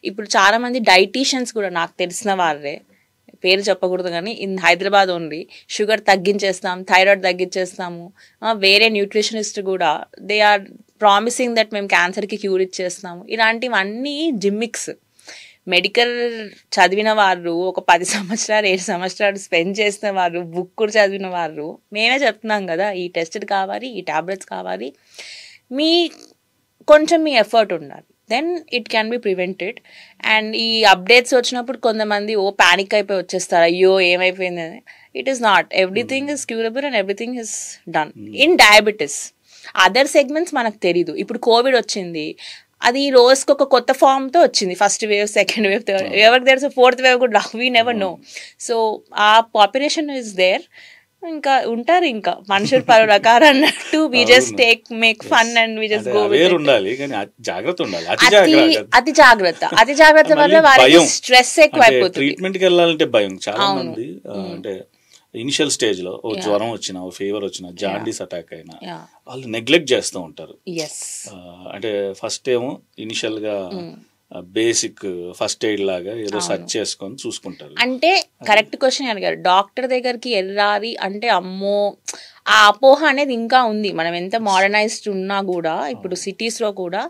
ఇప్పుడు చాలా మంది డైటీషియన్స్ కూడా నాకు తెలిసిన వారే, పేరు చెప్పకూడదు కానీ ఇన్ హైదరాబాద్ ఓన్లీ, షుగర్ తగ్గించేస్తాం, థైరాయిడ్ తగ్గించేస్తాము, వేరే న్యూట్రిషనిస్ట్ కూడా దే ఆర్ ప్రామిసింగ్ దట్ మేము క్యాన్సర్కి క్యూర్ ఇచ్చేస్తాము. ఇలాంటివన్నీ జిమ్మిక్స్. మెడికల్ చదివిన వారు, ఒక 10 సంవత్సరాలు 7 సంవత్సరాలు స్పెండ్ చేసిన వారు, బుక్ కూడా చదివిన వారు మేమే చెప్తున్నాం కదా ఈ టెస్ట్ కావాలి, ఈ టాబ్లెట్స్ కావాలి, మీ కొంచెం మీ ఎఫర్ట్ ఉండాలి, then it can be prevented. And ఈ అప్డేట్స్ వచ్చినప్పుడు కొంతమంది ప్యానిక్ అయిపోయి వచ్చేస్తారు, అయ్యో ఏమైపోయింది అని. It is not, everything is curable and everything is done. In diabetes other segments మనకు తెలీదు. ఇప్పుడు కోవిడ్ వచ్చింది, అది రోజుకి ఒక కొత్త ఫామ్తో వచ్చింది, first wave, second wave, third, ఎవరికి తెలుసు ఫోర్త్ వేవ్ కూడా, వీ నెవర్ నో. సో ఆ పాపులేషన్ ఇస్ దేర్. ఇంకా ఉంటారు, ఇంకా మనుషులు పలు రకాలు అన్నట్టు, we just make fun and we just go with it. అతి జాగ్రత్త వల్ల వారికి స్ట్రెస్ ఎక్కువ అయిపోతుంది. ట్రీట్మెంట్ కి వెళ్ళాలంటే భయం చాలా మంది. అంటే ఇనిషియల్ స్టేజ్ లో జ్వరం వచ్చినా, ఫీవర్ వచ్చినా, జాండీస్ అటాక్ అయినా వాళ్ళు నెగ్లెక్ట్ చేస్తూ ఉంటారు. అంటే ఫస్ట్ ఏమో ఇనిషియల్ గా బేసిక్ ఫస్ట్ ఎయిడ్ లాగా ఏదో సెర్చ్ చేసుకొని చూసుకుంటారు. అంటే కరెక్ట్ క్వశ్చన్ అడిగారు. డాక్టర్ దగ్గరికి వెళ్ళాలి అంటే అమ్మో ఆ అపోహ అనేది ఇంకా ఉంది. మనం ఎంత మోడర్నైజ్డ్ ఉన్నా కూడా, ఇప్పుడు సిటీస్ లో కూడా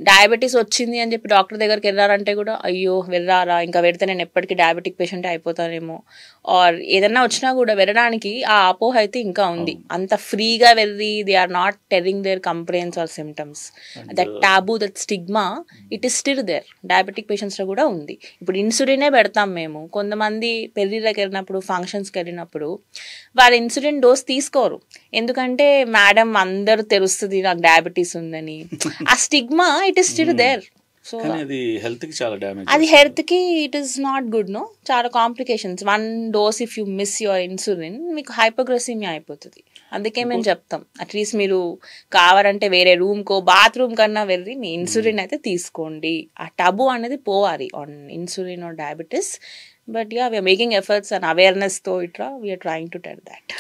డయాబెటీస్ వచ్చింది అని చెప్పి డాక్టర్ దగ్గరికి వెళ్ళారంటే కూడా అయ్యో వెళ్ళారా, ఇంకా వెళ్తే నేను ఎప్పటికీ డయాబెటిక్ పేషెంట్ అయిపోతానేమో, ఆర్ ఏదన్నా వచ్చినా కూడా వెళ్ళడానికి ఆ అపోహ అయితే ఇంకా ఉంది. అంత ఫ్రీగా వెళ్ళి they are not telling their complaints or symptoms. That taboo, that stigma, it is still there. Diabetic పేషెంట్స్లో కూడా ఉంది. ఇప్పుడు ఇన్సులినే పెడతాం మేము. కొంతమంది పెళ్ళిళ్ళకి వెళ్ళినప్పుడు, ఫంక్షన్స్కి వెళ్ళినప్పుడు వాళ్ళు ఇన్సులిన్ డోస్ తీసుకోరు, ఎందుకంటే మేడం అందరూ తెలుస్తుంది నాకు డయాబెటీస్ ఉందని. ఆ stigma it is still there. So అది హెల్త్ కి చాలా డ్యామేజ్. అది హెల్త్ కి it is not good. No, చాలా complications. 1 dose if you miss your insulin, మీకు హైపోగ్లైసెమియా అయిపోతుంది. అందుకే మేము చెప్తాం, అట్లీస్ట్ మీరు కావాలంటే వేరే రూమ్కో బాత్రూమ్ కన్నా వెళ్ళి మీ ఇన్సులిన్ అయితే తీసుకోండి. ఆ టబు అనేది పోవాలి on insulin or diabetes. But yeah, we're making efforts and awareness తో ఇట్లా we're trying to tell that.